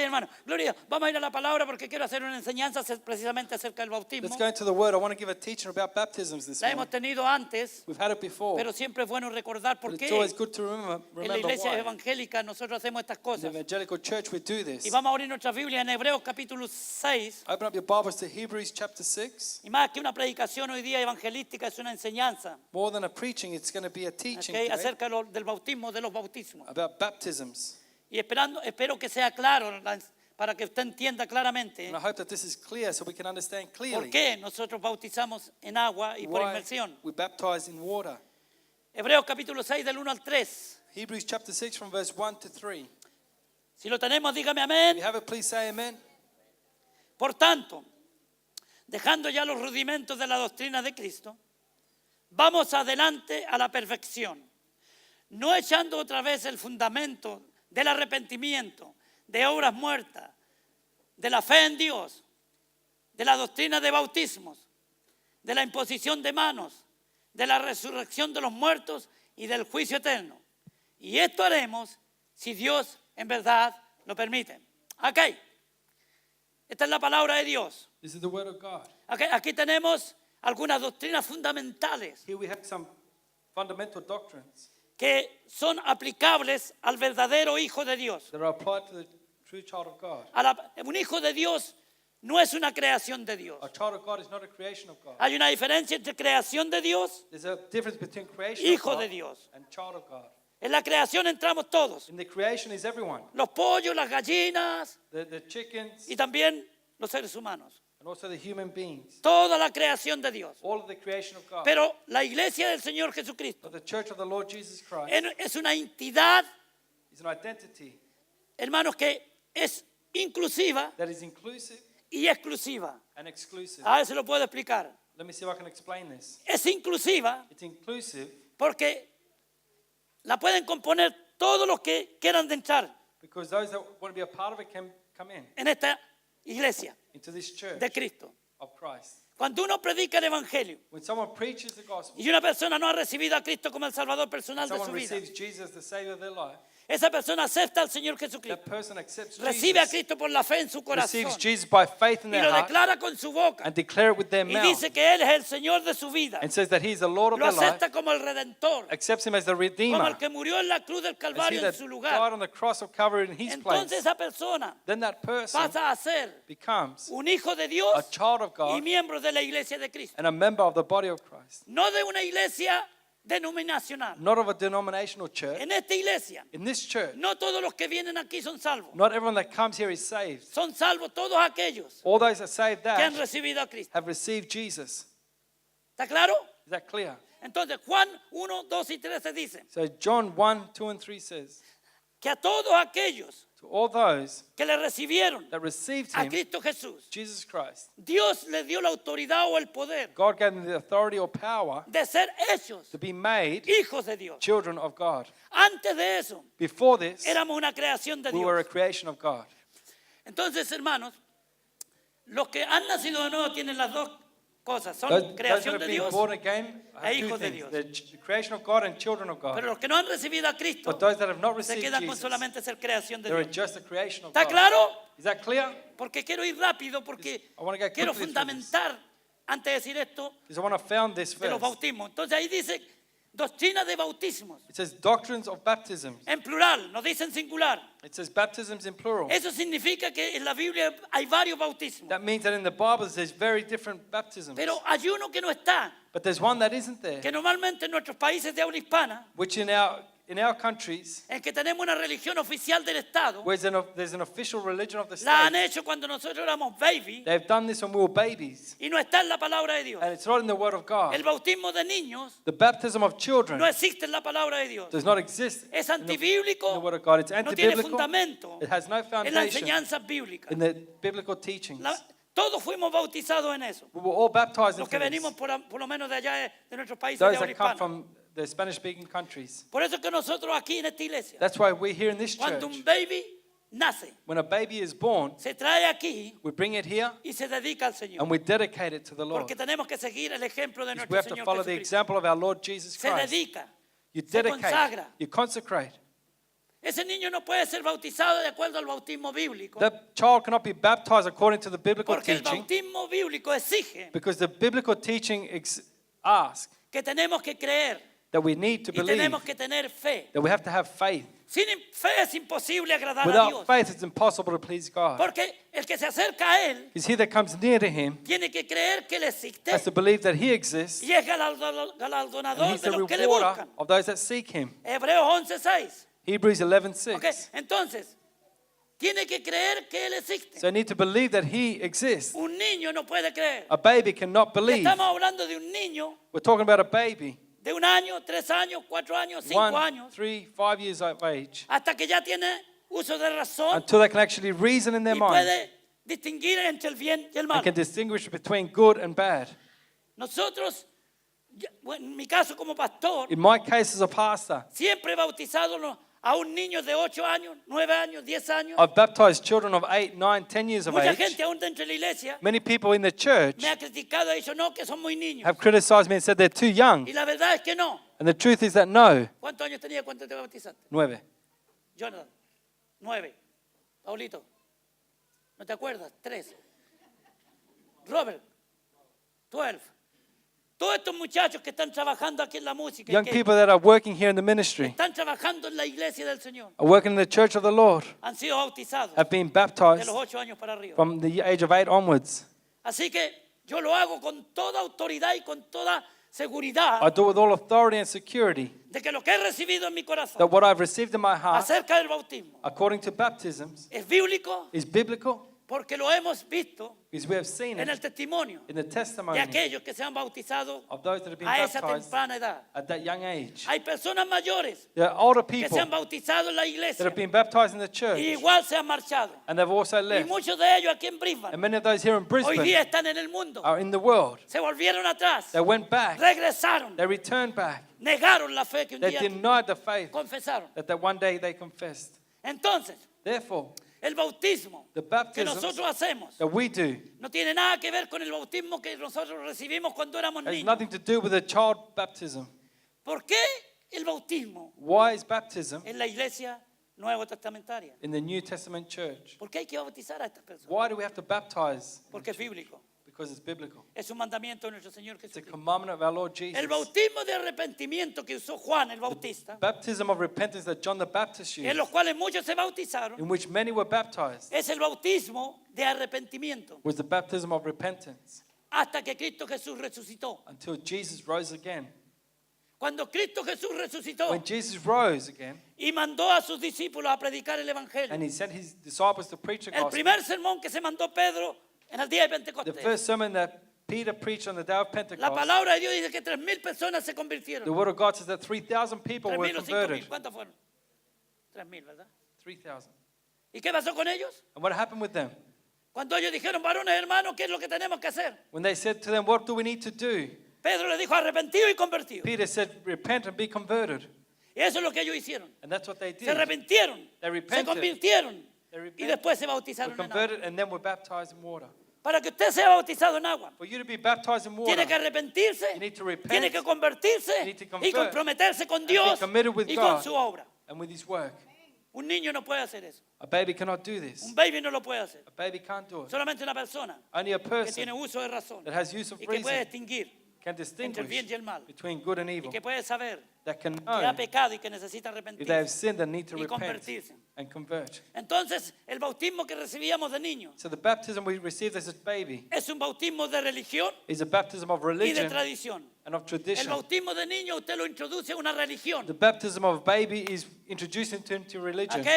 hermano. Gloria, vamos a ir a la palabra porque quiero hacer una enseñanza precisamente acerca del bautismo. Let's go into the word. I want to give a teaching about baptisms this La hemos morning. tenido antes, We've had it before, pero siempre es bueno recordar por but it's always qué good to en la remember iglesia why. evangélica nosotros hacemos estas In the cosas. evangelical church, we do this. Y vamos a abrir nuestra Biblia en Hebreos capítulo 6. Open up your Bibles to Hebrews chapter 6. Y más que una predicación hoy día evangelística, es una enseñanza, More than a preaching, it's going to be a teaching ¿ok? today Acerca del bautismo, de los bautismos. about baptisms. Y espero que sea claro para que usted entienda claramente And I hope that this is clear so we can understand por clearly qué nosotros bautizamos en agua y por why inmersión. we baptize in water. Hebreos capítulo 6 del 1 al 3. Hebrews chapter 6 from verse 1 to 3. Si lo tenemos, dígame If amén. you have it, please say amen. Por tanto, dejando ya los rudimentos de la doctrina de Cristo, vamos adelante a la perfección, no echando otra vez el fundamento del arrepentimiento, de obras muertas, de la fe en Dios, de la doctrina de bautismos, de la imposición de manos, de la resurrección de los muertos y del juicio eterno. Y esto haremos si Dios en verdad lo permite. Ok, esta es la palabra de Dios. This is the word of God. Aquí tenemos algunas doctrinas fundamentales Here we have some fundamental doctrines que son aplicables al verdadero Hijo de Dios. that are applied to the true child of God. Un hijo de Dios no es una creación de Dios. A child of God is not a creation of God. Hay una diferencia entre creación de Dios. There's a difference between creation Hijo of de God Dios. and child of God. En la creación entramos todos. In the creation is everyone. Los pollos, las gallinas The chickens y también los seres humanos. and also the human beings. Toda la creación de Dios. All of the creation of God. Pero la iglesia del Señor Jesucristo But the church of the Lord Jesus Christ es una entidad, is an identity hermanos, que es inclusiva that is inclusive y exclusiva. and exclusive. A ver si lo puedo explicar. Let me see if I can explain this. Es inclusiva It's inclusive porque la pueden componer todos los que quieran entrar because those that want to be a part of it can come in en esta iglesia into this church de Cristo. of Christ. Cuando uno predica el evangelio When someone preaches the gospel, y una persona no ha recibido a Cristo como el Salvador personal de someone su vida, receives Jesus as the Savior of their life, esa persona acepta al Señor that Jesucristo, person accepts recibe a Jesus, Cristo por la fe en su corazón receives Jesus by faith in y their lo heart, declara con su boca and declare it with their y mouth, dice que Él es el Señor de su vida, and says that He is the Lord of lo their life, acepta como el Redentor, accepts Him as the como el Redeemer, que murió en la cruz del as He Calvario en that su died lugar. on the cross of Calvary in His Entonces place. esa persona Then that person pasa a ser becomes un hijo de a Dios child of y God miembro de la iglesia de Cristo. and a member of the body of Christ, No de una iglesia denominacional. not of a denominational church. En esta iglesia, In this church, no todos los que vienen aquí son salvos. not everyone that comes here is saved. Son salvos todos aquellos All those that saved que han that recibido a Cristo. have received Jesus. ¿Está claro? Is that clear? Entonces Juan 1, 2 y 13 dice So John 1, 2 and 3 says, que a todos aquellos to all those que le recibieron that received a Him, Cristo Jesús, Jesus Christ, Dios le dio la autoridad o el poder God gave them the authority or power de ser hechos to be made hijos de Dios. children of God. Antes de eso, Before this, éramos una creación de we were a Dios. creation of God. Entonces, hermanos, los que han nacido de nuevo tienen las dos cosas. Son Those that creación have de been Dios, born again have e two hijos de things. Dios. They're the creation of God and children of God. pero los que no han recibido a Cristo But those that have not se received quedan con Jesus, solamente ser creación de they're Dios. just a creation of ¿Está God. claro? Is that clear? Porque quiero ir rápido, porque I want to go quiero quickly through fundamentar, antes de decir esto, Because I want to found this de los first. bautismos. Entonces ahí dice doctrina de bautismos, It says doctrines of baptism. en plural, no dice en singular. It says baptisms in plural. Eso significa que en la Biblia hay varios bautismos, That means that in the Bible there's very different baptisms. pero hay uno que no está, But there's one that isn't there, que normalmente en nuestros países de habla hispana, which in our countries, en que tenemos una religión oficial del Estado, where there's an official religion of the la han state. hecho cuando nosotros éramos baby They've done this when we were babies, y no está en la palabra de Dios. and it's not in the Word of God. El bautismo de niños The baptism of children no existe en la palabra de Dios. does not exist Es in the antibíblico, Word of God. It's no tiene anti-biblical. fundamento It has no en la foundation enseñanza bíblica. in the biblical teachings. Todos fuimos bautizados en eso. We were all baptized Los que into venimos this. por lo menos de allá de nuestros países Those de habla that come hispana. from the Spanish-speaking countries. Por eso es que nosotros aquí en esta iglesia, That's why we're here in this cuando church. un baby nace, When a baby is born, se trae aquí we bring it here y se dedica al Señor. and we dedicate it to the Lord. Porque tenemos que seguir el ejemplo de We nuestro have to Señor follow the Jesucristo. example of our Lord Jesus Se Christ. dedica, You se dedicate, consagra. you consecrate. Ese niño no puede ser bautizado de acuerdo al bautismo bíblico. That child cannot be baptized according to the biblical Porque el teaching, bautismo bíblico exige because the biblical teaching asks que tenemos que creer that we need to y believe, tenemos que tener fe. that we have to have faith. Sin fe es imposible agradar a Without Dios. faith, it's impossible to please God. Porque el que se acerca a Él Because he that comes near to him tiene que creer que Él existe has to believe that he exists, y es and galardonador he's de the los que le rewarder buscan. of those that seek him. Hebreos 11:6. Hebrews 11:6. Okay, entonces, tiene que creer que Él existe. So I need to believe that he exists. Un niño no puede creer. A baby cannot Y believe. estamos hablando de un niño We're talking about a baby, de 1 año, 3 años, 4 años, 5 1, años, 3, 5 years of age, hasta que ya tiene uso de razón until they can actually reason in their y mind puede distinguir entre el bien y el and mal. can distinguish between good and bad. Nosotros, bueno, en mi caso como pastor, In my case as a pastor, siempre he bautizado a un niño de 8 años, 9 años, 10 años. I've baptized children of 8, 9, 10 years of Mucha age. gente aún dentro de la iglesia Many people in the church me ha criticado, ha dicho no, que son muy niños. have criticized me and said they're too young. Y la verdad es que no. And the truth is that no. ¿Cuántos años tenía cuando te bautizaste? 9. Jonathan, 9. Paulito, ¿no te acuerdas? 3. Robert, 12. Todos estos muchachos que están trabajando aquí en la música, y Young que people that are working here in the ministry, están trabajando en la iglesia del Señor, are working in the church of the Lord, han sido bautizados have been de baptized los 8 años para arriba. from the age of 8 onwards. Así que yo lo hago con toda autoridad y con toda seguridad I do it with all authority and security de que lo que he recibido en mi that corazón what I've received in my heart, acerca del bautismo according to baptisms, es bíblico is biblical, porque lo hemos visto because we have seen en el it testimonio in the testimony de aquellos que se han bautizado of those that have been a esa baptized temprana edad. at that young age. Hay personas mayores There are older que se people han bautizado en la that iglesia have been baptized in the y church, igual se han marchado. and they've also Y left. muchos de ellos aquí en And Brisbane many of those here in hoy Brisbane día están en el mundo. are in the world. Se volvieron atrás, They went back, regresaron, they returned back, negaron la fe que un they día denied the faith confesaron. that one day they confessed. Entonces, Therefore, el bautismo the que baptisms nosotros hacemos that we do no tiene nada que ver con el bautismo que nosotros recibimos cuando éramos has niños. nothing to do with the child baptism. ¿Por qué el bautismo Why is baptism en la iglesia nuevo testamentaria? in the New Testament church? ¿Por qué hay que bautizar a estas personas? Why do we have to baptize? Porque es bíblico. Because it's biblical. Es un mandamiento de nuestro Señor It's a Jesucristo. commandment of our Lord Jesus. El bautismo de arrepentimiento que usó Juan el Bautista, Baptism of repentance that John the Baptist en used, los cuales muchos se bautizaron, in which many were baptized, es el bautismo de arrepentimiento was the baptism of repentance hasta que Cristo Jesús resucitó. until Jesus rose again. Cuando Cristo Jesús resucitó When Jesus rose again y mandó a sus discípulos a predicar el Evangelio, and he sent his disciples to preach the el gospel, primer sermón que se mandó Pedro en el día de the Pentecostés, first sermon that Peter preached on the day of la Pentecost, palabra de Dios dice que 3,000 personas se the convirtieron. word of God says that 3,000 people were 3,000 o 5,000, converted. ¿cuántos fueron? 3,000, ¿verdad? 3,000. ¿Y qué pasó con ellos? And what happened with them? Cuando ellos dijeron, varones hermanos, ¿qué es lo que tenemos que hacer? When they said to them, what do we need to do? Pedro le dijo, arrepentido y convertido. Peter said, repent and be converted. Y eso es lo que ellos hicieron. And that's what they Se did. arrepintieron, They se repented. convirtieron They y repented, después se were bautizaron en agua. converted, and then were baptized in water. Para que usted sea bautizado en agua, For you to be baptized in water, tiene que arrepentirse, you need to repent, tiene que convertirse you need to y convert, comprometerse con be Dios committed with y con God. su obra. and with his work. Un niño no puede hacer eso. A baby cannot do this. Un baby no lo puede hacer. A baby can't do it. Solamente una persona Only a que person tiene uso de razón that has use of y que puede reason distinguir can entre el distinguish bien y el mal between good and y evil, que puede saber that can que ha know pecado y que necesita if they have arrepentirse sinned and need to y repent convertirse. and convert. Entonces, el bautismo que recibíamos de niños So the baptism we received as a baby es un bautismo de religión is a baptism of y de religion tradición. and of El tradition. bautismo de niño usted lo introduce a una religión, The baptism of a baby is introduced into religion, ¿ok?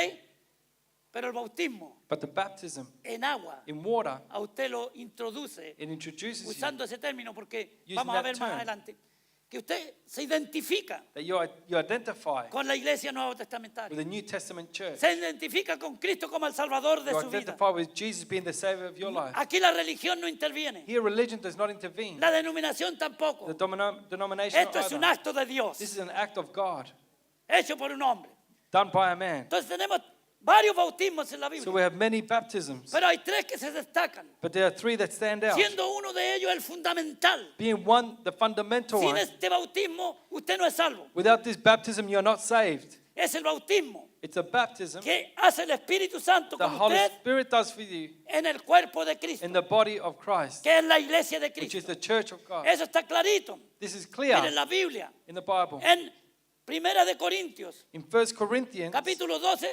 Pero el bautismo but the baptism en agua in water, a usted lo introduce it introduces you usando ese término porque Using vamos a that ver más term. adelante que usted se identifica that you identify con la iglesia nueva with testamentaria. the New Testament church. Se identifica con Cristo como el Salvador de You su vida. identify with Jesus being the Savior of your life. Aquí la religión no interviene, Here, religion does not intervene. la denominación The tampoco. denomination Esto es un either. acto de Dios, This is an act of God hecho por un hombre. done by a man. Entonces tenemos varios bautismos en la So Biblia, we have many baptisms, pero hay 3 que se destacan, but there are 3 that stand out. siendo uno de ellos el fundamental. Being one, the fundamental Sin one. este bautismo usted no es salvo. Without this baptism, you're not saved. es el bautismo It's a baptism que hace el Espíritu Santo the con Holy usted Spirit does for you en el cuerpo de Cristo, in the body of Christ, que es la iglesia de which is Cristo. the church of God. Eso está clarito. This is Miren clear la Biblia. in the Bible. En Primera de Corintios, In 1 Corinthians capítulo 12,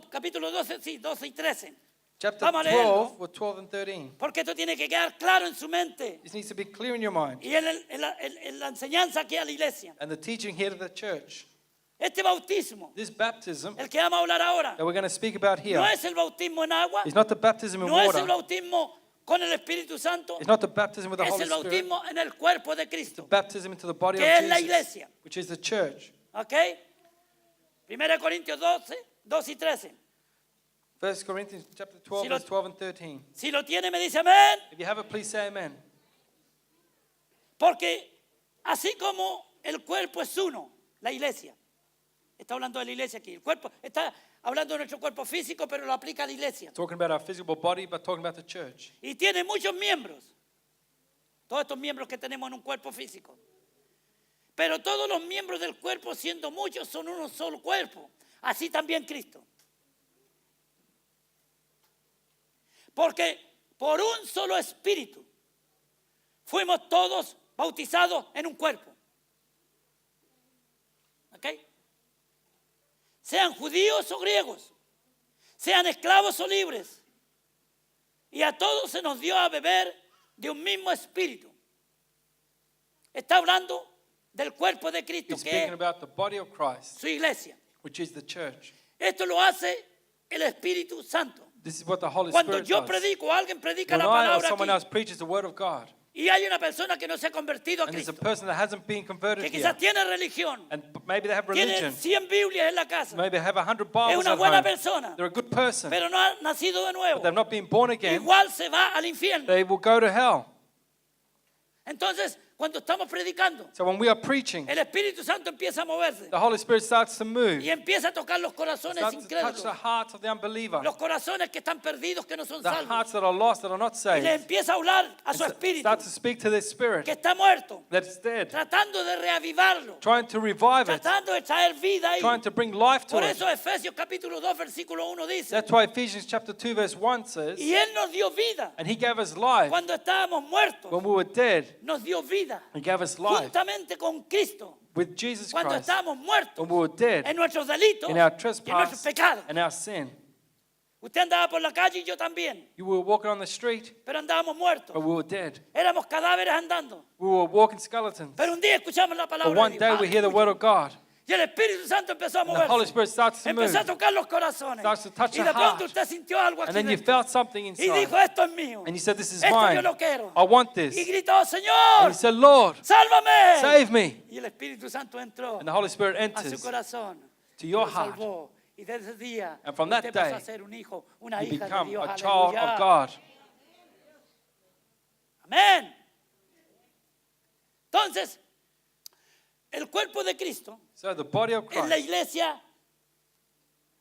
capítulo 12, sí, 12 y 13. chapter Vamos a leerlo. 12, or 12 and 13. Porque esto tiene que quedar claro en su mente This needs to be clear in your mind. y en la enseñanza aquí a la iglesia. And the teaching here to the church. Este bautismo, This baptism el que vamos a hablar ahora, that we're going to speak about here no es el bautismo en agua, is not the baptism in no es el water. bautismo con el Espíritu Santo, It's not the baptism with the es Holy el Spirit. bautismo en el cuerpo de Cristo. Baptism into the body Que of es la Jesus, iglesia. which is the church. ¿Ok? 1 Corintios 12, 2 y 13. 1 Corinthians chapter 12, Si lo- verse 12 and 13. Si lo tiene, me dice amén. If you have it, please say amen. Porque así como el cuerpo es uno, la iglesia. Está hablando de la iglesia aquí. El cuerpo está hablando de nuestro cuerpo físico, pero lo aplica a la iglesia. Talking about our physical body, but talking about the church. Y tiene muchos miembros. Todos estos miembros que tenemos en un cuerpo físico. Pero todos los miembros del cuerpo, siendo muchos, son un solo cuerpo. Así también Cristo. Porque por un solo espíritu fuimos todos bautizados en un cuerpo. ¿Ok? Sean judíos o griegos, sean esclavos o libres. Y a todos se nos dio a beber de un mismo espíritu. Está hablando del cuerpo de Cristo, He's que speaking es about the body of Christ, su iglesia. which is the church. Esto lo hace el Espíritu Santo. This is what the Holy Cuando Spirit yo does. predico, alguien predica When la I or palabra someone aquí, else preaches the word of God, y hay una persona que no se ha convertido a and there's a Cristo, person that hasn't been converted que here, quizás tiene religión, and maybe they have tiene religion, 100 Biblias en la casa, maybe they have 100 es Bibles una at buena home, persona, they're a good person, pero no ha nacido de nuevo. but they've not been born again, Igual se va al infierno. they will go to hell. Entonces, cuando estamos predicando, So when we are preaching, el Espíritu Santo empieza a moverse the Holy Spirit starts to move, y empieza a tocar los corazones starts to touch the incrédulos, hearts of the unbeliever, los corazones que están perdidos, que no son the salvos, hearts that are lost, that are not y saved, le empieza a hablar a and su espíritu start to speak to their spirit que está muerto, that's dead, tratando de reavivarlo, trying to revive it, tratando de traer vida ahí. trying to bring life to Por it. eso Efesios capítulo 2 versículo 1 dice, That's why Ephesians chapter 2 verse 1 says, y Él nos dio vida and he gave us life cuando estábamos muertos, when we were dead. nos dio vida He gave us life juntamente con Cristo with Jesus cuando Christ estábamos muertos when we were dead en nuestros delitos in our y en nuestros trespass pecados. and our sin. Usted andaba por la calle y yo también, You were walking on the street, pero andábamos muertos. but we were dead. Éramos cadáveres andando. We were walking skeletons. Pero un día escuchamos la But palabra one de day Dios. we hear the Aleluya. word of God. Y el Espíritu Santo empezó a And the Holy moverse. Spirit starts to move. Empezó a tocar los corazones. Starts to touch Y the de pronto heart. usted sintió algo And aquí then you dentro. felt something Y inside. dijo, esto es mío. And you said, this is Esto yo mine. lo quiero. I want this. Y gritó, And Señor, you said, Lord, sálvame. save me. Y el Espíritu Santo entró And the Holy Spirit a su enters. corazón. to your y lo heart. salvó. Y desde ese día And from that usted pasó day, a ser un hijo, una You hija de become Dios. a child Aleluya. of God. Amén. Entonces, el cuerpo de Cristo So the body of es la Christ, iglesia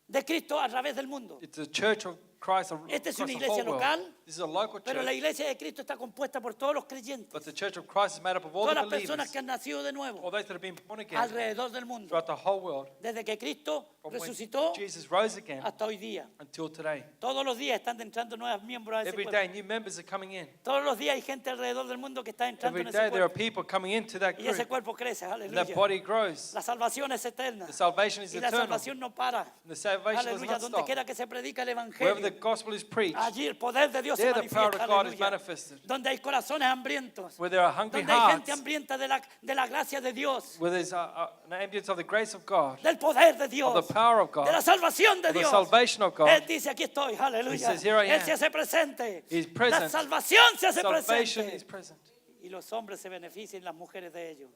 de Cristo a través del mundo. it's the church of Christ Esta es across una the iglesia whole world. local, This is a local Pero la church, iglesia de Cristo está compuesta por todos los creyentes, but the church of Christ is made up of all todas the las personas believers, que han nacido de nuevo all those that have been born again alrededor del mundo, throughout the whole world, desde que Cristo from when resucitó Jesus rose again hasta hoy día. until today. Todos los días están entrando nuevos miembros a ese Every cuerpo. day new members are coming in. Todos los días hay gente alrededor del mundo que está entrando Every en ese day there are cuerpo. people coming into that Y ese group, cuerpo crece, and that aleluya. body grows. La salvación es eterna. The salvation is Y la eternal. salvación no para. And the salvation does Aleluya, not donde stop. quiera que se predica el Wherever the evangelio, gospel is preached, allí el poder de Dios se there the power manifiesta, of God is aleluya. manifested. Donde hay corazones hambrientos, Where there are hungry donde hay gente hearts, hambrienta de la gracia de Dios, where there's an ambience of the grace of God, del poder de Dios, of the power of God, de la salvación de of the Dios. salvation of God. Él dice, aquí estoy, He aleluya. says, "Here I Él am." se hace presente. He is La present. salvación se hace Salvation is presente. present. Y los hombres se benefician, las mujeres de ellos.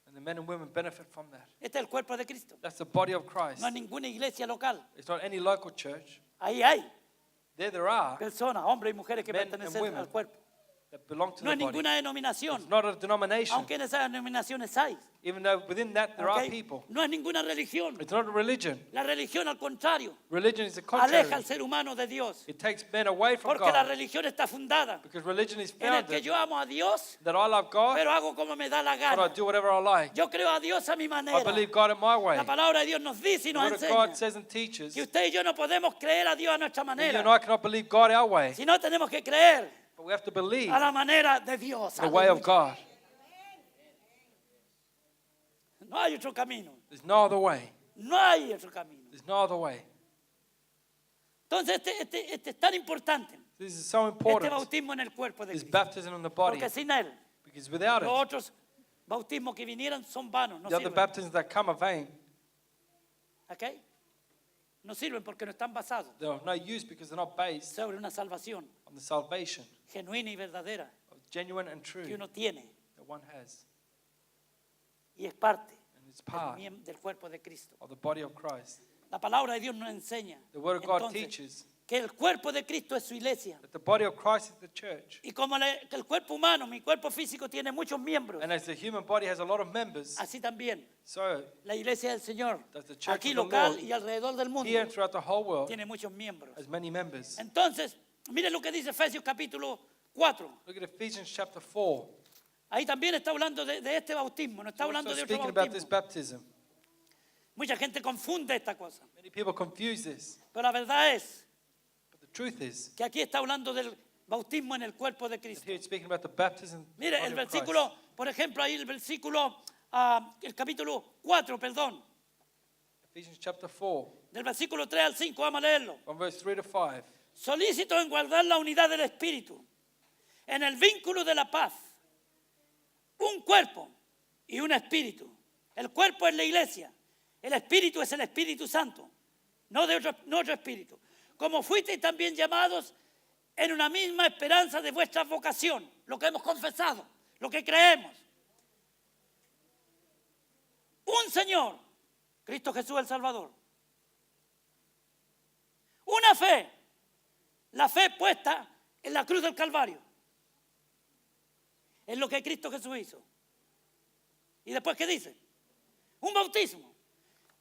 And the men and women benefit from that. Este es el cuerpo de Cristo. That's the body of Christ. No hay ninguna iglesia local. It's not any local church. Ahí hay There are personas, hombres y mujeres que Men and pertenecen women. al cuerpo. that belong to No the es body. ninguna denominación, It's not a denomination, aunque en esas denominaciones hay. even though within that there are ¿ok? people. No es ninguna religión. It's not a religion. La religión, al contrario, Religion is the aleja contrary. al ser humano de Dios. It takes men away from Porque la God religión está fundada because religion is en el que founded yo amo a Dios, that I love God, pero hago como me da la but I gana. do whatever I like. Yo creo a Dios a mi I manera. believe God in my way. La palabra de Dios nos dice y The nos Word of enseña God says and teaches que that usted y yo no podemos creer a Dios a nuestra you and I manera, cannot believe God our way, sino tenemos que creer but we have to believe a la manera de Dios. the way of Aleluya. God. No hay otro camino. There's no other way. No hay otro camino. There's no other way. Entonces, este es tan importante, This is so este important. bautismo en el cuerpo de This Cristo. baptism in the body, Porque sin Él, because without los it, otros bautismos que vinieran son vanos, no the other sirven. baptisms that come are vain. ¿Ok? No sirven porque no están basados They're of no use because they're not based sobre una salvación on the salvation, genuina y verdadera genuine and que true, uno tiene that one has. y es parte And it's part del cuerpo de Cristo. of the body of Christ. La palabra de Dios nos enseña The Word of God entonces, teaches que el cuerpo de Cristo es su iglesia. that the body of Christ is the church. Y como que el cuerpo humano, mi cuerpo físico tiene muchos miembros, And as the human body has a lot of members, así también so la iglesia del Señor, does the church aquí of the local Lord y alrededor del mundo, here and throughout the whole world tiene muchos miembros. has many members. Entonces, miren lo que dice Efesios capítulo 4. Look at Ephesians chapter 4. Ahí también está hablando de este bautismo, no está We're hablando also de otro speaking about this bautismo. baptism. Mucha gente confunde esta cosa, Many people confuse this, pero la verdad es but the truth is que aquí está hablando del bautismo en el cuerpo de that Cristo. here it's speaking about the baptism in the Mire, body el of Christ. versículo, por ejemplo, ahí el versículo, el capítulo 4, perdón, Ephesians chapter 4, del versículo 3 al 5, vamos a leerlo. from verse 3 to 5. Solícito en guardar la unidad del Espíritu, en el vínculo de la paz, un cuerpo y un espíritu. El cuerpo es la iglesia, el espíritu es el Espíritu Santo, no otro espíritu. Como fuisteis también llamados en una misma esperanza de vuestra vocación, lo que hemos confesado, lo que creemos. Un Señor, Cristo Jesús el Salvador. Una fe, la fe puesta en la cruz del Calvario. Es lo que Cristo Jesús hizo. ¿Y después qué dice? Un bautismo.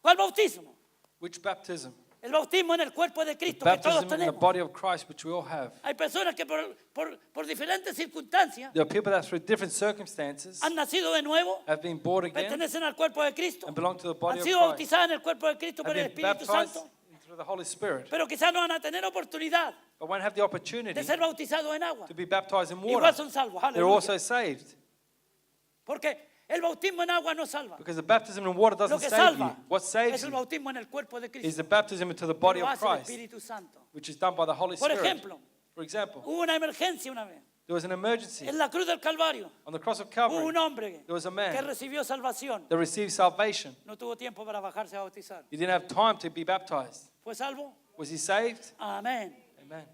¿Cuál bautismo? Which baptism? El bautismo en el cuerpo de Cristo que todos Baptism in the tenemos. body of Christ, which we all have. Hay personas que por diferentes circunstancias There are people that through different circumstances han nacido de nuevo, have been born again pertenecen al cuerpo de Cristo, and belong to the body han of sido Christ, bautizadas en el cuerpo de Cristo have por el been Espíritu baptized Santo, through the Holy Spirit, pero quizás no van a tener oportunidad but won't have the opportunity de ser bautizados en agua. to be baptized in Igual water. son salvos, They're aleluya. also saved, Porque el bautismo en agua no salva. because the baptism in water Lo doesn't que save you. salva What saves es el you bautismo en el cuerpo de is Cristo. the baptism into the body Lo of hace el Christ, Espíritu Santo. which is done by the Holy Por Spirit. ejemplo, For example, hubo una emergencia una vez. there was an emergency En la cruz del Calvario on the cross of hubo Calvary. un hombre There was a que man recibió salvación. that received salvation. No tuvo tiempo para bajarse a bautizar. He didn't have time to be baptized. ¿Fue salvo? Was he saved? Amén. Amen.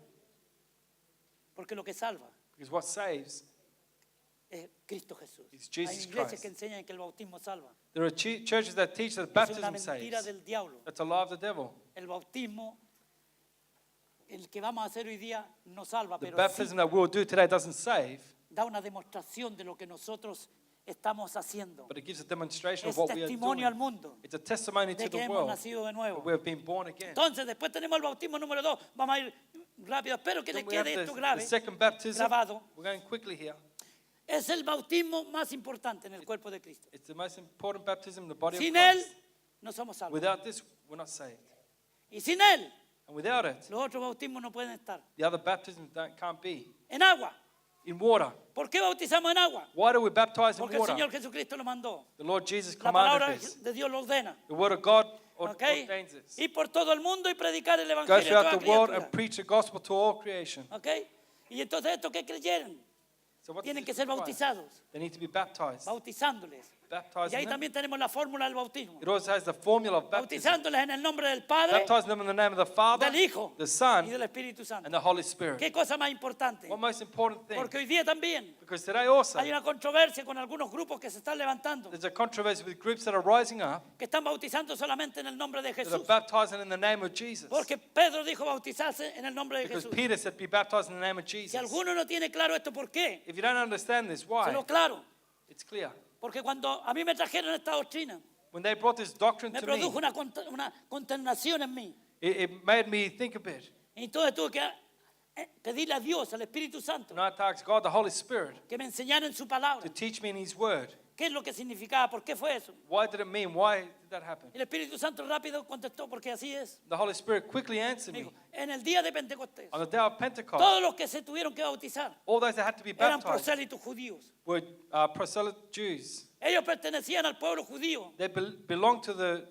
Porque lo que salva Because what saves, es Cristo Jesús. It's Jesus Hay iglesias Christ. que enseñan que el bautismo salva. there are churches that teach that Es una baptism mentira saves. del diablo. That's a lie of the devil. El bautismo, el que vamos a hacer hoy día, no salva, The pero sí baptism that we'll do today doesn't save, da una demostración de lo que nosotros estamos haciendo. but it gives a demonstration Es of what we are testimonio al doing. mundo It's a testimony de to que the hemos world nacido de that nuevo. we have been born again. Entonces, después tenemos el bautismo número 2. Vamos a ir rápido. Espero que les Then we have quede esto the grave, second baptism. grabado. We're going quickly here. Es el bautismo más importante en el cuerpo de Cristo. It's the most important baptism in the body of Sin Él, Christ. no somos salvos. Without this, we're not saved. Y sin Él, And without it, los otros bautismos no pueden estar. the other baptisms can't be. En agua. In water. ¿Por qué bautizamos en agua? Why do we baptize in Porque el Señor water? Jesucristo lo mandó. The Lord Jesus La palabra commanded this. de Dios lo ordena. The word of God ¿Ok? ordains this. Ir por todo el mundo y predicar el Go evangelio a throughout toda the world criatura. and preach the gospel to all creation. ¿Ok? Y entonces estos que creyeron So what tienen does que this ser require? bautizados, They need to be baptized. bautizándoles Y baptizing ahí them. también tenemos la fórmula del bautismo. It also has the formula of baptism. Bautizándoles en el nombre del Padre, Baptizing them in the name of the Father, del Hijo the y Son, del Espíritu Santo. and the Holy Spirit. ¿Qué cosa más importante? What most important thing? Porque hoy día también Because today also, hay una controversia con algunos grupos que se están levantando, there's a controversy with groups that are rising up que están bautizando solamente en el nombre de that are Jesús. baptizing in the name of Jesus. Porque Pedro dijo bautizarse en el nombre de Because Jesús. Peter said, be baptized in the name of Si Jesus. alguno no tiene claro esto, ¿por qué? If you don't understand this, why? Se lo claro. It's clear. Porque cuando a mí me trajeron esta doctrina, When they brought this doctrine me to me, produjo una consternación en mí. it made me think a bit. Y entonces tuve que pedirle a Dios, al Espíritu Santo, And I had to ask God, the Holy Spirit, que me enseñara en su palabra to teach me in His Word. qué es lo que significaba, por qué fue eso. Why did it mean? Why did that happen? Y el Espíritu Santo rápido contestó, porque así es. The Holy Spirit quickly answered Me me. dijo, en el día de Pentecostés, On the day of Pentecost, todos los que se tuvieron que bautizar all those that had to be eran baptized prosélitos judíos. were proselyte Jews. Ellos pertenecían al pueblo judío They belonged to the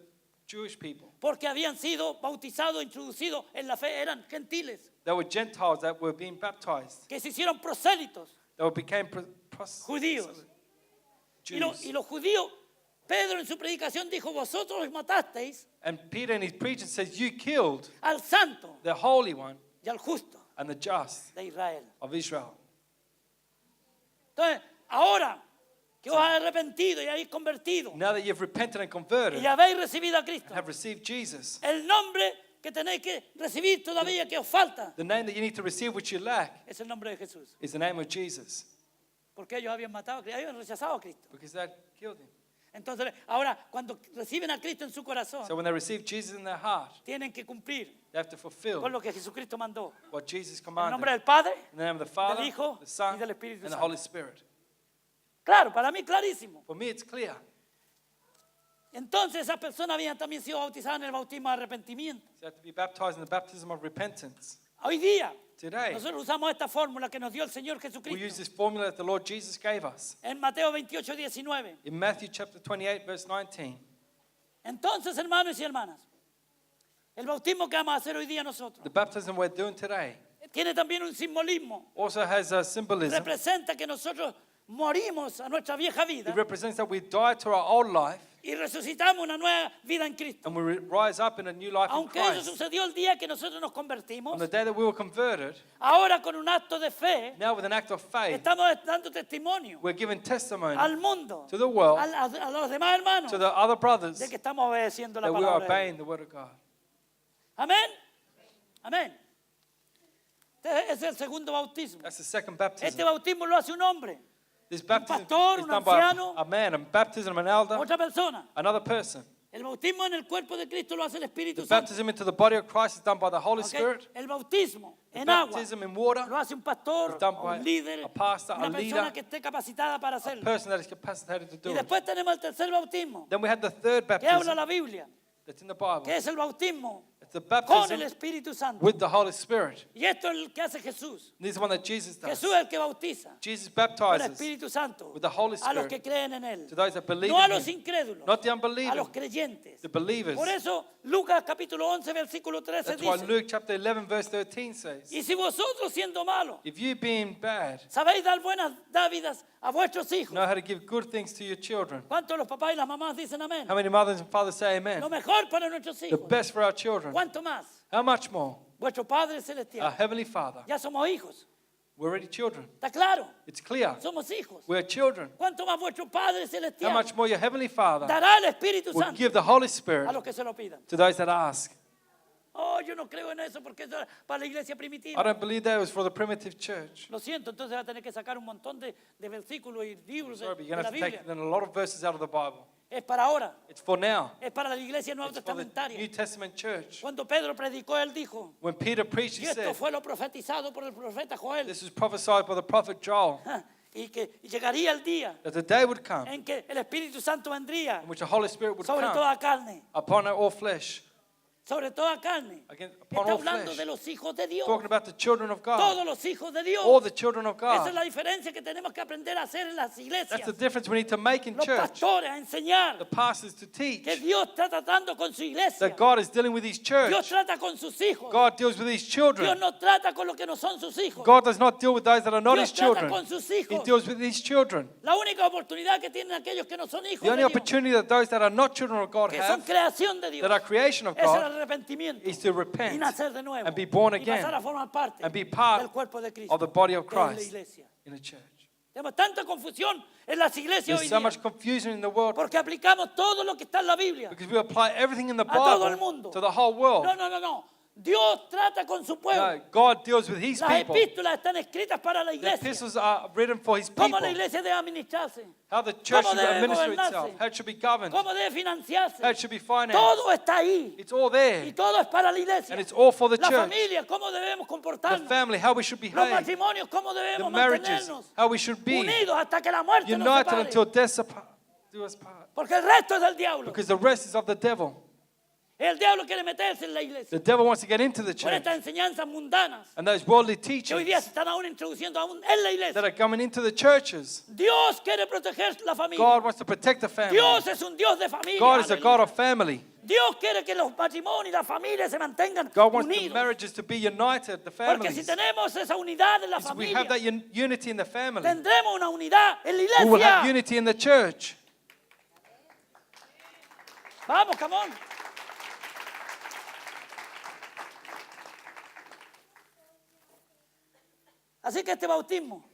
Jewish people. porque habían sido bautizados, introducidos en la fe, eran gentiles, They were Gentiles that were being baptized. que se hicieron prosélitos. They became Judíos. Y Jews. los judíos, Pedro en su predicación dijo, vosotros los matasteis And Peter in his preaching says, you killed al santo the Holy One y al justo and the just de Israel. of Israel. Entonces, ahora que os habéis arrepentido y habéis convertido Now that you've repented and y converted habéis recibido a Cristo, and have received Jesus, el nombre que tenéis que recibir todavía que os falta the name that you need to receive which you lack es el nombre de Jesús. is the name of Jesus. Porque ellos habían matado a Cristo, habían rechazado a Cristo. Because that killed him. Entonces, ahora, cuando reciben a Cristo en su corazón, So when they receive Jesus in their heart, tienen que cumplir they have to fulfill con lo que Jesucristo mandó. what Jesus En el nombre commanded. del Padre, In the name of the Father, del Hijo the Son, y del Espíritu and the Santo. Holy Spirit. Claro, para mí clarísimo. For me, it's clear. Entonces, esas personas habían también sido bautizadas en el bautismo de arrepentimiento. So you have to be baptized in the baptism of repentance. Hoy día, Today, nosotros usamos esta fórmula que nos dio el Señor we use Jesucristo this formula that the Lord Jesus gave us. en Mateo 28, 19. In Matthew chapter 28, verse 19. Entonces, hermanos y hermanas, el bautismo que vamos a hacer hoy día nosotros The baptism we're doing today tiene también un simbolismo. also has a symbolism. Representa que nosotros morimos a nuestra vieja vida It represents that we die to our old life y resucitamos una nueva vida en Cristo. and we rise up in a new life in Aunque eso Christ. sucedió el día que nosotros nos convertimos, On the day that we were converted, ahora con un acto de fe now with an act of faith, estamos dando testimonio we're giving testimony al mundo, to the world, a los demás hermanos, to the other brothers, de que estamos obedeciendo la that we are palabra de Dios. obeying the word of God. Amén. Amén. Este es el segundo bautismo. That's the second Este baptism. bautismo lo hace un hombre, This baptism pastor, is un done by anciano, a man, and baptism of an elder, otra persona. another person. El bautismo en el cuerpo de Cristo lo hace el Espíritu The Santo. baptism into the body of Christ is done by the Holy ¿Ok? Spirit. El bautismo The en agua baptism in water, lo hace un pastor, is done by un líder, a pastor, una a persona leader, que esté capacitada para a hacerlo. person that is capacitated to Y do it. después tenemos el tercer bautismo, Then we have the third que habla baptism la Biblia, that's in the Bible. que es el bautismo It's the con el baptism Espíritu Santo. with the Holy Spirit. Y esto es el que hace Jesús. This is one that Jesus does. Jesús es el que bautiza Jesus con el baptizes Espíritu Santo with the Holy a los Spirit que creen en Él. to those that believe No a in los Him, incrédulos, not the a los unbelievers, creyentes. the believers. Por eso Lucas capítulo 11 versículo 13 That's why dice, Luke chapter 11 verse 13 says, y si vosotros siendo malos if you being bad sabéis dar buenas dávidas a vuestros hijos, know how to give good things to your children, ¿cuántos los papás y las mamás dicen amén? how many mothers and fathers say Lo amen? mejor para nuestros The hijos. best for our children. ¿Cuánto más? How much more? Vuestro Padre Our Celestial. Heavenly Father. Ya somos hijos. We're already children. ¿Está claro? It's clear. Somos hijos. We're children. ¿Cuánto más vuestro Padre How Celestial much more your Heavenly Father dará el Espíritu will Santo give the Holy a Spirit los que se lo pidan? to those that ask. Oh, yo no creo en eso porque eso es para la iglesia I primitiva. don't believe that was for the primitive church. Lo siento, entonces va a tener que sacar un montón de versículos y libros Sorry, but de you're going la to have to take Biblia. then a lot of verses out of the Bible. Es para ahora. It's for now. Es para la iglesia nueva It's for the testamentaria. New Testament church. Cuando Pedro predicó, él dijo, When Peter preached, y he esto said, fue lo profetizado por el profeta Joel, this was prophesied by the prophet Joel, y que llegaría el día that the day would come en que el Espíritu Santo vendría in which the Holy Spirit would sobre come toda carne. upon all flesh. sobre toda carne. upon Está all hablando flesh. de los hijos de Dios. Talking about the children of God. Todos los hijos de Dios. All the children of Esa es God. la diferencia que tenemos que aprender a hacer en las iglesias. That's the difference we need to make in Los church. pastores a enseñar The pastors to teach que Dios está tratando con su iglesia. that God is dealing with His Dios church. trata con sus hijos. God deals with His Dios children. no trata con los que no son sus hijos. God does not deal with those that are not Dios His trata children. con sus He hijos. deals with His children. La única oportunidad que tienen aquellos que no son hijos The only de Dios, opportunity that those that are not children of God que son have, creación de Dios, that are creation of es el God, arrepentimiento is to y repent nacer de nuevo and be born y again pasar a formar parte and be part del cuerpo de Cristo, of the body of que es la Christ iglesia. in a church. Tenemos tanta confusión en las iglesias hoy There's so día much confusion in the world porque aplicamos todo lo que está en la Biblia. because we apply everything in the todo el Bible mundo. to the whole world. No. Dios trata con su pueblo. No, God deals with His Las people. epístolas están escritas para la The iglesia. epistles are written for His Cómo people. la iglesia debe administrarse. How the church cómo should debe administer gobernarse. itself. How it should be governed. Cómo debe financiarse. How it should be financed. Todo está ahí. It's all Y there. todo es para la iglesia. And it's all for the La church. familia, cómo debemos The comportarnos. family, how we should Los behave. matrimonios, cómo The debemos marriages, mantenernos how we should be. unidos hasta que la muerte nos United separe. until death do us part. Porque el resto es del diablo. Because the rest is of the devil. El diablo quiere meterse en la iglesia The devil wants to get into the con church. estas enseñanzas mundanas And those worldly que hoy teachings día se están aún introduciendo aún en la that iglesia. are coming into the churches. Dios quiere proteger la familia. God wants to protect the family. Dios es un Dios de familia. God is a Aleluya. God of family. Dios quiere que los matrimonios y las familias se mantengan God wants the unidos. marriages to be united, the Porque si families. tenemos esa unidad en la If we familia, have that unity in the family, tendremos una unidad en la we will have iglesia. unity in the church. Vamos, come on. Así que este bautismo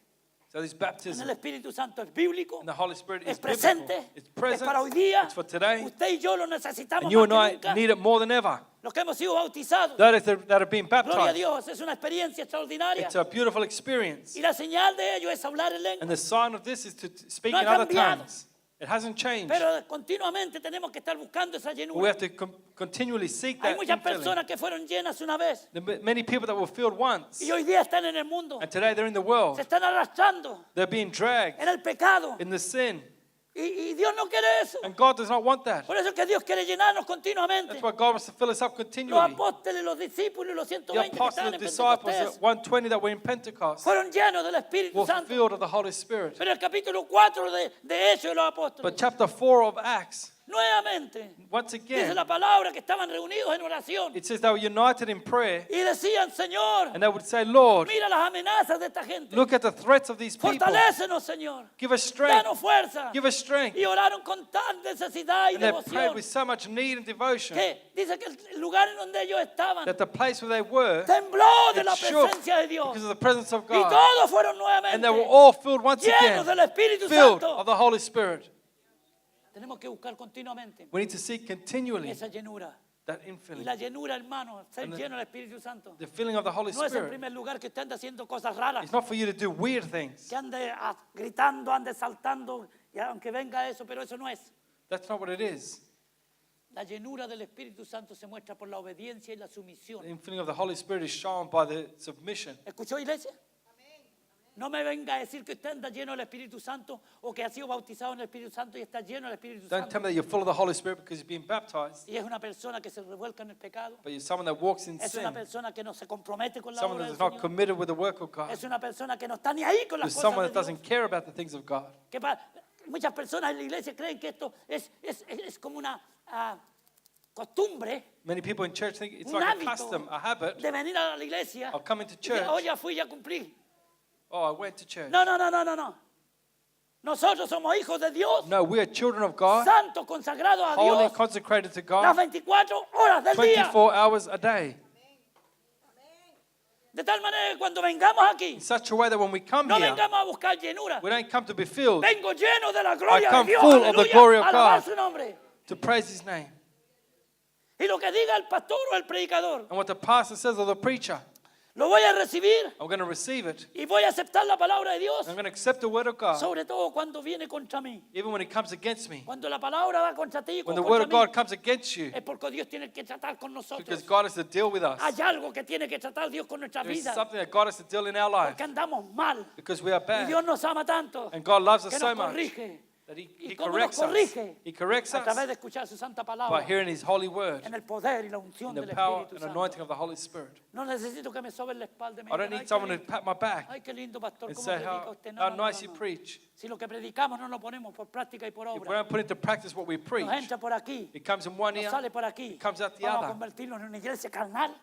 So this en baptism el Espíritu Santo es bíblico, in the Holy Spirit es is biblical. presente, It's es present. para hoy día. It's for today. Usted y yo lo necesitamos And you más and que I nunca. need it more than ever. Los que hemos sido bautizados, Those that have been gloria a baptized, Dios, es una experiencia extraordinaria. it's a beautiful experience. Y la señal de ello es hablar en lengua. And the sign of this is to speak No ha in other cambiado. tongues. It hasn't changed. Pero continuamente tenemos que estar buscando esa But we llenura. have to continually seek Hay that muchas infilling. personas que fueron llenas una vez Many people that were filled once, y hoy día están en el mundo. and today they're in the world. Se están arrastrando They're being dragged en el pecado. in the sin. Y Dios no quiere eso. And God does not want that. Por eso es que Dios quiere llenarnos continuamente. That's why God wants to fill us up Los continually. apóstoles, los discípulos y los The 120 que apostles, estaban the en disciples, the Pentecostés 120 that were in Pentecost, fueron llenos del Espíritu were Santo. filled of the Holy Spirit. Pero el capítulo 4 de Hechos de los Apóstoles, But chapter 4 of Acts, nuevamente, once dice again, la palabra que estaban reunidos en oración it says they were united in prayer, y decían, Señor, and they would say, Lord, mira las amenazas de esta gente. look at the threats of these people. Fortalécenos, Señor. Give us strength. Danos fuerza. Give us strength. Y oraron con tal necesidad y And they prayed devoción with so much need and devotion que dice que el lugar en donde ellos estaban that the place where they were, tembló de it la shook presencia de Dios. because of the presence of Y God. todos fueron And they were nuevamente all filled once llenos again, del Espíritu filled Santo. of the Holy Spirit. Tenemos que buscar continuamente We need to seek continually esa llenura. that Y infilling, la llenura, hermano, ser And the- lleno del Espíritu Santo. the filling of the Holy No es en Spirit. primer lugar que usted ande haciendo cosas raras, It's not for you to do weird things. que ande gritando, ande saltando, y aunque venga eso, pero eso no es. That's not what it is. La llenura del Espíritu Santo se muestra por la obediencia y la sumisión. The infilling of the Holy Spirit is shown by the submission. ¿Escuchó, iglesia? No me venga a decir que usted anda lleno del Espíritu Santo o que ha sido bautizado en el Espíritu Santo y está lleno del Espíritu Don't tell Santo. me that you're full of the Holy Spirit because you've been baptized, Y es una persona que se revuelca en el pecado. but you're someone that walks in Es una sin. persona que no se compromete con la Someone obra that del is not Señor. committed with the work of God. Es una persona que no está ni ahí con las There's cosas someone de that Dios. doesn't care about the things of God. Muchas personas en la iglesia creen que esto es como una costumbre, Many people in church think it's un like a hábito custom, a habit de venir a la iglesia. of coming to Y decir, oh, church. ya fui, ya cumplí. Oh, I went to church. No. Nosotros somos hijos de Dios, No, we are children of God, santos, consagrados a holy, Dios, consecrated to las God, 24 horas del día. 24 hours a day. De tal manera que cuando vengamos aquí, In such a way that when we come no here, vengamos a buscar llenura. we don't come to be filled, Vengo lleno de la gloria de come Dios. full of the Aleluya. glory of Alabar God. su nombre. to praise His name. Y lo que diga el pastor o el predicador, And what the pastor says or the preacher, lo voy a recibir I'm going to receive it. y voy a aceptar la palabra de Dios. I'm going to accept the word of God, Sobre todo cuando viene contra mí. even when it comes against me. Cuando la palabra va contra ti y When the contra word of mí, God comes against you, es porque Dios tiene que tratar con nosotros. because God has to deal with us. Hay algo que tiene que tratar Dios con nuestra There's vida. something that God has to deal in our life Porque andamos mal. because we are Y bad. Dios nos ama tanto And God loves us que so nos much corrige. that ¿Y he cómo nos corrects us. corrige? He corrects A través us de escuchar su santa by palabra, hearing His holy word, en el poder y la in unción the del power Espíritu and Santo. anointing of the Holy Spirit. No necesito que me soben la espalda y me I don't digan, need someone to pat my back ay, qué lindo pastor, and cómo say predica usted. how No, no, nice no, you no. preach. Si lo que predicamos no lo ponemos por práctica y por If we obra, don't put into practice what we preach, nos entra por aquí, it comes in one nos ear sale por aquí, it comes out the vamos a other. convertirnos en una iglesia carnal,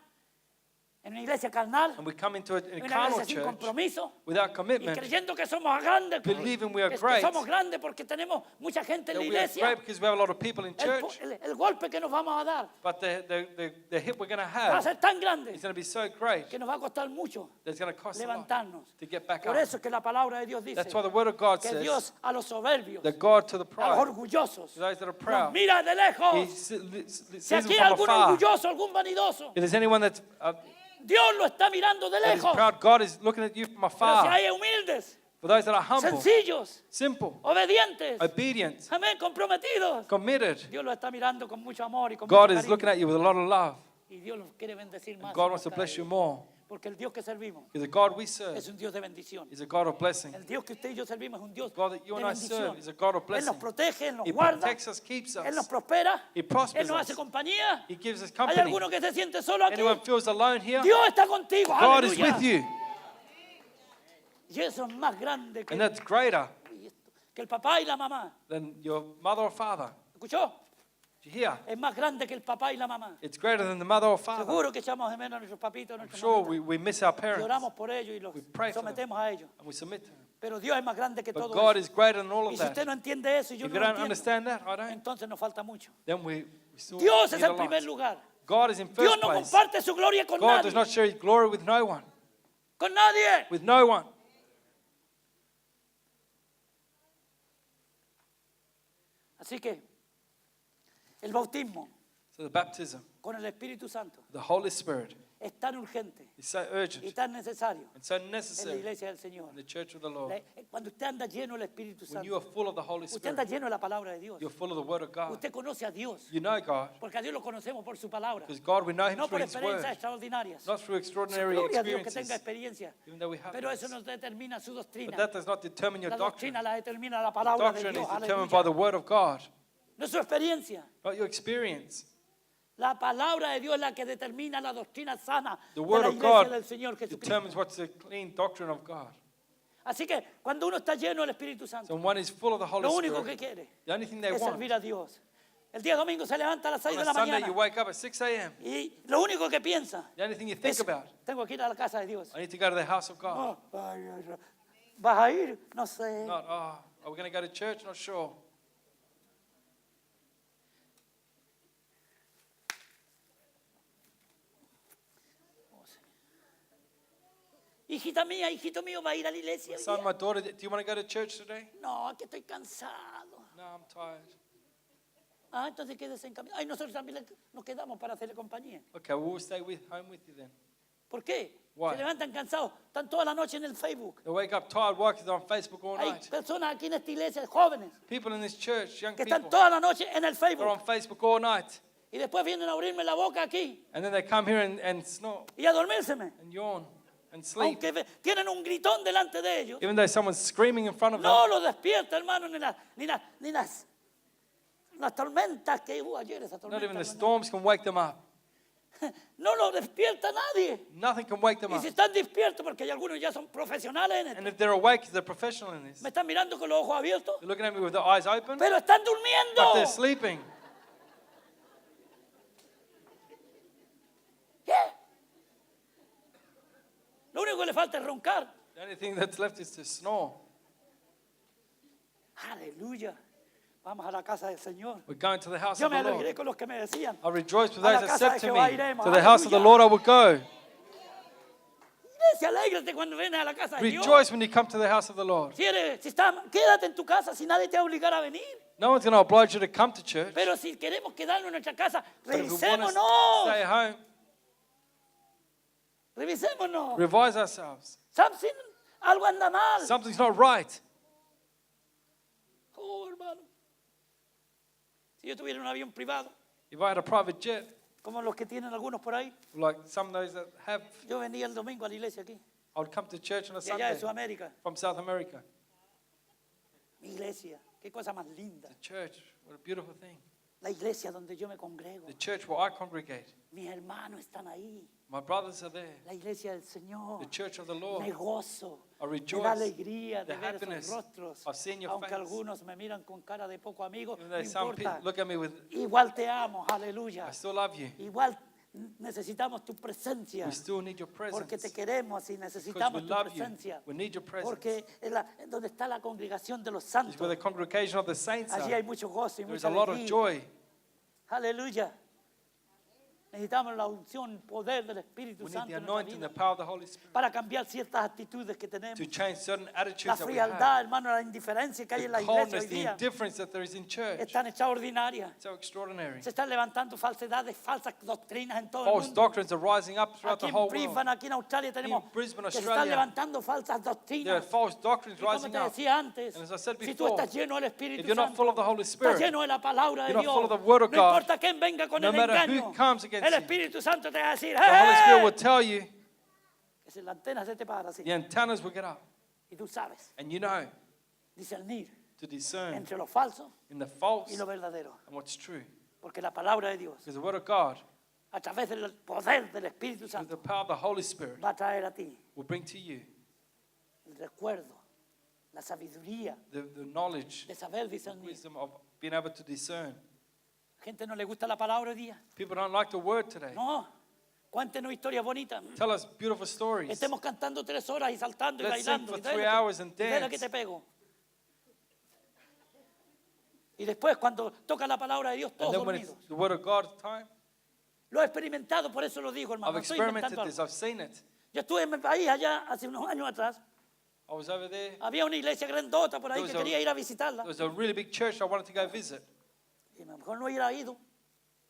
en una iglesia carnal, and we come into a en una carnal iglesia sin church compromiso, without y commitment, creyendo que somos grandes, believing we are que great, somos grandes porque tenemos mucha gente en that la we are iglesia. great because we have a lot of people in church, El golpe que nos vamos a dar but the hit we're going to va a have ser tan grande is going to be so great que nos va a costar mucho that it's going to cost a lot levantarnos. to get back Por up. eso es que la palabra de Dios dice That's why the word of God que says Dios a los soberbios, that God to the a los proud, orgullosos, to those that are los proud, mira de He lejos. sees Si them aquí hay from algún afar. orgulloso, algún vanidoso, If there's anyone that's Dios lo está mirando de that is lejos. proud, God is looking at you from Pero si afar. hay humildes, For those that are humble, sencillos, simple, obedientes, obedient, amén, comprometidos, committed, Dios lo está mirando con mucho amor y con God mucho is looking cariño. at you with a lot of love. Y Dios los quiere bendecir más. God y wants to más bless cada you día. more. Porque el Dios que servimos Because the God we serve es un Dios de bendición. is a God of blessing. El Dios que usted y yo servimos es un Dios God that you de and I serve bendición. is a God of Él blessing. nos protege, Él nos He guarda, protects us, keeps Él nos us. prospera, He prospers Él nos us. hace compañía. He gives us ¿Hay company. alguno que se siente solo aquí? Anyone feels alone here? Dios está contigo, God is aleluya. with you. Y eso es más grande And that's greater que el papá y la mamá. than your mother or father. ¿Escuchó? Do you hear? Es más grande que el papá y la mamá. It's greater than the mother or father. Seguro que echamos de menos a nuestros papitos, a I'm nuestras sure mamitas. we miss our Y parents oramos por ellos y los We pray for them. sometemos a ellos. and we submit to them. Pero Dios es más grande que But todo God eso. is greater than all Y of si usted that. no entiende eso y yo If no you lo don't entiendo, understand that, I don't, entonces nos falta mucho. then we still Dios es need a en primer lot. lugar. God is in Dios first no place. comparte su gloria con God does nadie. not share His glory with no one. Con nadie. With no one. Así que el bautismo So the baptism, con el Espíritu Santo the Holy Spirit, es tan urgente is so y urgent tan necesario and so en la necessary iglesia del Señor. in the church of the Lord. Cuando usted anda lleno del Espíritu When you are Santo, full of the Holy usted anda Spirit, lleno de la palabra de Dios. you're full of the Word of God. Usted conoce a Dios, You know God. porque a Dios lo conocemos por su palabra, Because God, we know Him no through por His Word. experiencias extraordinarias. Not through extraordinary Gloria a Dios que experiences. tenga experiencia, Even though we have pero eso this. no determina su But doctrina. that does not determine your La doctrine. doctrina la determina la palabra de Doctrine Dios. is determined Aleluya. by the Word of God, No es su experiencia. not your experience. La palabra de Dios es la que determina la doctrina sana The de Word la of iglesia God del Señor Jesucristo. determines what's the clean doctrine of God. Así que cuando uno está lleno del Espíritu So Santo, when one is full of the Holy lo único que Spirit, quiere the only thing they es want, servir a Dios. El día domingo se levanta a las 6 on de a la Sunday you mañana wake up at 6 a.m. y lo único que piensa The only thing you think es, about, tengo que ir a la casa de Dios. I need to go to the house of God. Oh, ay, ay, ay. ¿Vas a ir? No sé. Not, are we going to go to church? Not sure. Hijita mía, hijito mío, ¿va a ir a la iglesia? hoy Son, día? my daughter, do you want to go to church today? No, que estoy cansado. No, I'm tired. Ah, entonces quédese en camino. Ay, nosotros también nos quedamos para hacerle compañía. Okay, well, we'll stay home with you then. ¿Por qué? Why? Se levantan cansados, están toda la noche en el Facebook. They wake up tired, working on Facebook all Hay night. personas aquí en esta iglesia, jóvenes, People in this church, young que people, están toda la noche en el they're Facebook. on Facebook all night. Y después vienen a abrirme la boca aquí And then they come here and snort y a dormírseme. and yawn and sleep. Aunque tienen un gritón delante de ellos. Even though someone's screaming in front of No them, los despierta, hermano, ni las tormentas que hubo ayer, esa not even tormenta. the storms can wake them up. No los despierta nadie. Nothing can wake them Y up. si están despiertos, porque hay algunos ya son profesionales en esto, And if they're awake, they're professional in this. me están mirando con los ojos abiertos, They're looking at me with their eyes open, pero están but they're durmiendo. sleeping. ¿Qué? Lo único que le falta es roncar. The only thing that's left is to snore. Aleluya. Vamos a la casa del Señor. We're going to the house Yo of me the alegré Lord. con los que me decían. I rejoice with A la those that casa said de to Jehová me, iremos. to the house of the Aleluya. Lord I will go. Iglesia, alégrate cuando vienes a la casa de Dios. Rejoice when you come to the house of the Lord. Quédate en tu casa si nadie te va a obligar a venir. No one's going to oblige you to come to church. Pero si queremos quedarnos en nuestra casa, But if we want to revisémonos. stay home, Revisémonos. revise ourselves. Samson, algo anda mal. Something's not right. Oh, hermano. Si yo tuviera un avión privado, If I had a private jet, como los que tienen algunos por ahí, like some of those that have, yo venía el domingo a la iglesia aquí, I would come to church on a de allá de Sunday Sudamérica. from South America. Mi iglesia, Qué cosa más linda. The church, what a beautiful thing. La iglesia donde yo me congrego. The church where I congregate. Mis hermanos están ahí. My brothers are there. La iglesia del Señor. The church of the Me Lord. gozo. I Me rejoice. da alegría de The ver happiness esos rostros. of seeing your Aunque face. algunos me miran con cara de poco amigo, Even no though some people importa. look at me with, Igual te amo, aleluya. I still love you. Igual necesitamos tu presencia. We still need your Porque te presence. queremos y Because we necesitamos tu love you. presencia. We need your presence. Porque es donde está la congregación de los It's santos. where the congregation of the saints Allí are. hay mucho gozo y There is mucha a lot of alegría. joy. Aleluya. Necesitamos la unción, el poder del Espíritu We need Santo the en nuestra anointing, the vida power of the Holy Spirit para cambiar ciertas actitudes que tenemos. to change certain La attitudes that we frialdad, have. hermano, la indiferencia que hay The en la iglesia hoy coldness, the día indifference that there is in church. es tan extraordinaria. So extraordinary. Se están levantando falsedades, falsas doctrinas en todo el False mundo. doctrines are rising up throughout Aquí the en whole world. Brisbane, aquí en Australia tenemos Brisbane, que se están Australia, levantando falsas There are doctrinas. false doctrines Y como rising te up. decía antes, And as I said si tú before, estás lleno del Espíritu if you're not Santo, full of the Holy estás Spirit, lleno de la palabra de you're not Dios, full of the Word of no God, importa quién venga con no el matter who engaño, comes against el you, Espíritu Santo te va a decir, the Holy Spirit will ¡hey! tell you, Que si la antena se te para así. the antennas will get up. Y tú sabes And you know discernir to discern entre lo falso in the false y lo verdadero. and what's true. Porque la palabra de Dios, Because the Word of God, a través del poder del Espíritu with Santo, the power of the Holy Spirit, va a traer a ti will bring to you el recuerdo, la sabiduría the knowledge, de saber the discernir. wisdom of being able to discern. A gente no le gusta la palabra hoy día. People don't like the Word today. No, cuéntenos historias bonitas. Tell us beautiful stories. Estemos cantando 3 horas y saltando y Let's sing bailando. for Y dale 3 que- hours and y dale dance. que te pego. Y después cuando toca la palabra de Dios, And todos then when it's dormidos. the Word of God time, Lo he experimentado, por eso lo digo, hermano. I've No estoy experimented inventando this, algo. I've seen it. Yo estuve en mi país allá hace unos años atrás. I was over there. Había una iglesia grandota por ahí There que was a- quería ir a visitarla. There was a really big church I wanted to go visit. Y a lo mejor no hubiera ido.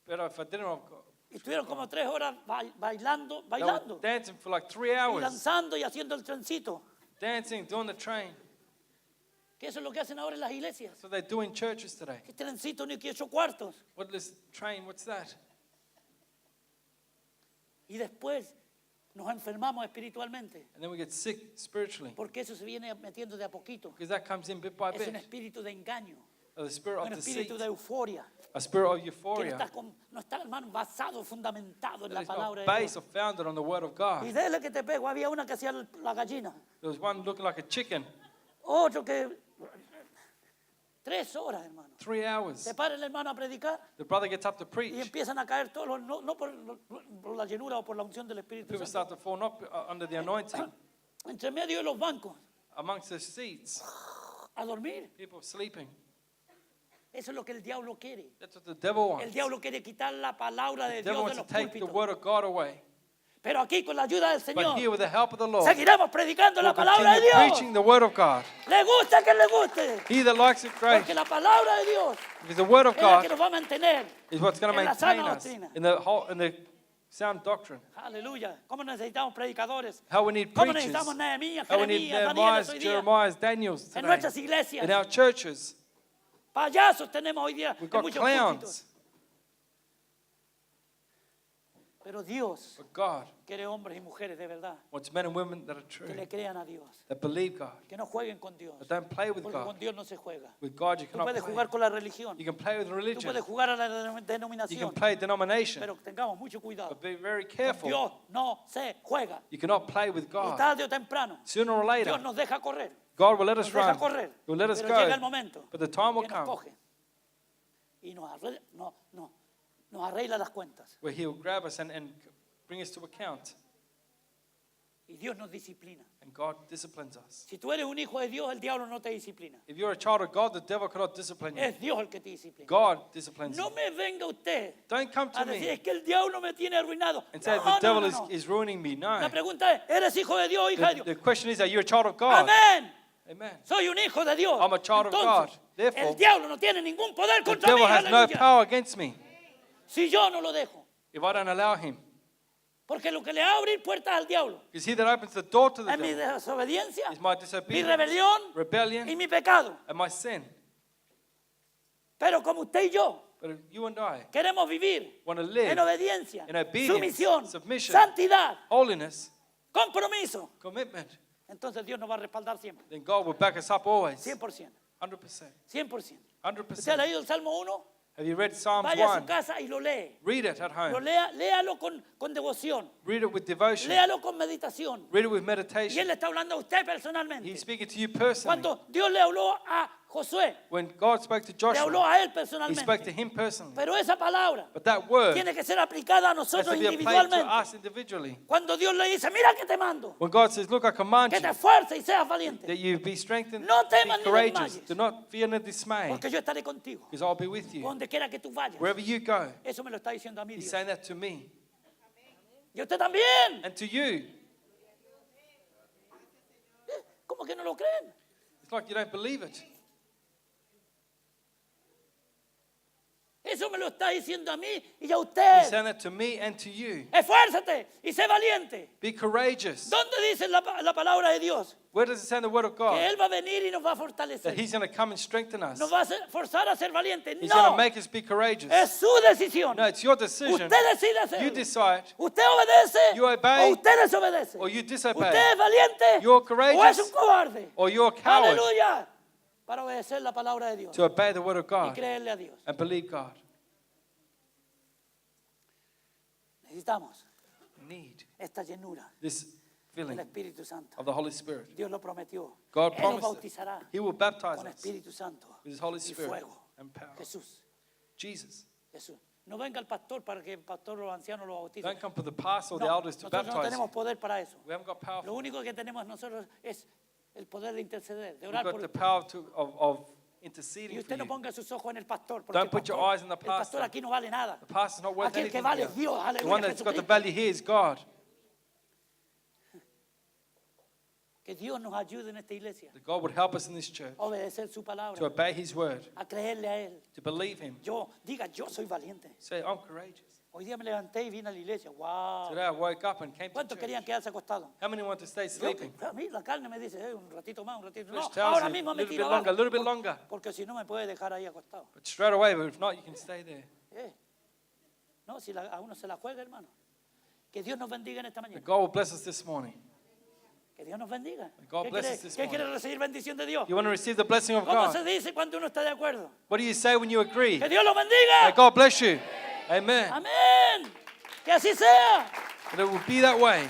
But if I didn't, Y estuvieron como 3 horas bailando, they were bailando. dancing for like 3 Y hours. danzando y haciendo el trencito. Dancing, doing the train. Que eso es lo que hacen ahora en las iglesias. That's what they do in churches today. Que trencito ni que 8 cuartos. What this train, what's that? Y después nos enfermamos espiritualmente. And then we get sick spiritually. Porque eso se viene metiendo de a poquito. Because that comes in bit by Es un bit. espíritu de engaño. The spirit Un of deceit. espíritu de euforia. A spirit of Que euphoria. no está, hermano, basado, fundamentado en That la is not palabra de based Dios. or founded on the Word of God. Y dele que te pego. Había una que hacía la gallina. There was one looking like a chicken. Otro que... 3 horas, hermano. 3 hours. Se para el hermano a predicar The brother gets up to y preach. empiezan a caer todos, no por la llenura o por la unción del Espíritu People Santo. start to fall not under the anointing. Entre medio de los bancos, Amongst the seats, a dormir. people sleeping. Eso es lo que el diablo quiere. That's what the devil El wants. diablo quiere quitar la palabra de The devil Dios de wants to los take the púlpitos. Word of God away. Pero aquí, con la ayuda del But Señor, here, with the help of the Lord, seguiremos predicando we'll la palabra de continue Dios. preaching the Word of God. Le gusta que le guste. He that likes it, great. Porque la palabra de Dios Because the Word of es la que God nos va a mantener is what's going to en la maintain sana us doctrina. in the sound doctrine. Aleluya. ¿Cómo necesitamos predicadores? How we need ¿Cómo preachers. necesitamos Nehemías, How we need Jeremías, Danieles Nehemiahs, hoy día? Jeremiahs, Daniels En today. nuestras iglesias. In our churches, Payasos tenemos hoy día we've en got muchos clowns. púlpitos. Pero Dios But God quiere hombres y mujeres de verdad wants men and women that are que true, le crean a Dios, that believe God, que no jueguen con Dios, that don't play with porque con God. Dios no se juega. With God, you Tú cannot puedes play. jugar con la religión, You can play with tú religion. puedes jugar a la You can denominación, play denomination. pero tengamos mucho cuidado. But be very Con careful. Dios no se juega. You cannot play with Y God. tarde o temprano, Sooner or Dios later, nos deja correr, God will let nos us deja run. correr. He will let us Pero llega el go. momento But the time will que nos come coge y nos arregla las cuentas. where He will grab us and bring us to account. Y Dios nos disciplina. And God disciplines us. Si tú eres un hijo de Dios, el diablo no te disciplina. If you're a child of God, the devil cannot discipline you. Es Dios el que te disciplina. God disciplines No you. me venga usted Don't come a to decir, me es que el diablo me tiene arruinado. and say No, the no, devil no, no. is ruining me. No. La pregunta es, ¿eres hijo de Dios o hija de Dios? The question is, are you a child of God? Amén. Amen. Soy un hijo de Dios. I'm a child of God. Entonces, Therefore, el diablo no tiene ningún poder The contra mí. devil has no Aleluya. power against me Si yo no lo dejo. if I don't allow him. Porque lo que le va a abrir puertas al diablo Because he that opens the door to the es mi devil desobediencia, is my mi disobedience, rebelión y rebellion, mi pecado. and my sin. Pero como usted y yo But if you and I queremos vivir want to live en obediencia, in obedience, sumisión, submission, santidad, holiness, compromiso, commitment, entonces Dios nos va a respaldar siempre, then God will back us up always, 100%. 100%. 100%. ¿Usted ha 100%. leído el Salmo 1? Have you read Psalms Vaya a su 1? casa y lo lee. Read it at home. Léalo con devoción. Read it with devotion. Léalo con meditación. Read it with Y Él meditation. le está hablando a usted personalmente. He's speaking to you personally. Cuando Dios le habló a Josué, When God spoke to le habló Joshua, a él He spoke to personalmente. him personally. Pero esa palabra But that word tiene que ser aplicada a has nosotros to be applied to individualmente. us individually. Cuando Dios le dice, mira que te mando, When God says, look, I command que you te esfuerces y seas valiente, that you be strengthened, No be temas ni courageous. desmayes. Do not fear nor dismay, porque yo estaré contigo. because I'll be with you. Donde quiera que tú vayas. Wherever you go, Eso me lo está diciendo a mí He's Dios. saying that to me Y usted también. and to you. ¿Cómo que no lo creen? It's like you don't believe it. Eso me lo está diciendo a mí y a He's usted. saying that to me and to you. Esfuérzate y sé valiente. Be courageous. ¿Dónde dice la palabra de Dios? Where does it say in the Word of Que God Él va a venir y nos va a that fortalecer. He's going to come and strengthen us? Nos va a forzar a ser valientes. He's going No, to make us be courageous. es su decisión. No, it's your decision. Usted decide You hacerlo. decide, Usted obedece You obey, o usted desobedece. or you disobey. Usted es valiente You're o courageous, es un cobarde. or you're a coward. Aleluya. Para obedecer la palabra de Dios To obey the Word of y God creerle a Dios. and believe God. Necesitamos We need esta llenura this del filling Espíritu Santo. of the Holy Spirit. Dios lo prometió. God Él nos promised it. bautizará He will baptize con us Espíritu Santo with His Holy y Spirit fuego. and power. Jesús, Jesus. Jesús. No venga el pastor para que el pastor o los ancianos lo bautice. Don't come for the pastor or the No, elders to nosotros no baptize tenemos you. poder para eso. We haven't got power. Lo único que tenemos nosotros es el poder de interceder, de We've orar got por the power of Y interceding for usted no you. ponga sus ojos en el pastor, porque Don't put your eyes on the el pastor pastor. aquí no vale nada. The pastor's not worth Aquí el que anything vale here. es Dios, The one aleluya, that's got the Jesucristo. value here is God. Que Dios nos ayude en esta iglesia That God would help us in this church a obedecer su palabra, to obey His word, a creerle a Él. to believe Him. Yo soy valiente. Say, I'm courageous. Hoy día me levanté y vine a la iglesia. Wow. Today I woke up and came to ¿Cuántos church. querían quedarse acostados? How many want to stay Yo, sleeping? a mí la carne me dice, un ratito más, un ratito Flesh no, tells ahora you, mismo a me little tiro bit longer, a abajo, little bit longer. porque si no me puede dejar ahí acostado. But straight away, but if not, you can stay there. No, si a uno se la juega, hermano. Que Dios nos bendiga en esta mañana. That God will bless us this morning. Que Dios nos bendiga. God ¿Qué bless quiere, us this qué quiere morning. recibir bendición de Dios? You want to receive the blessing of ¿Cómo se God? dice cuando uno está de acuerdo? What do you say when you agree? Que Dios lo bendiga. May God bless you. Amen. Amén. Que así sea. And it will be that way.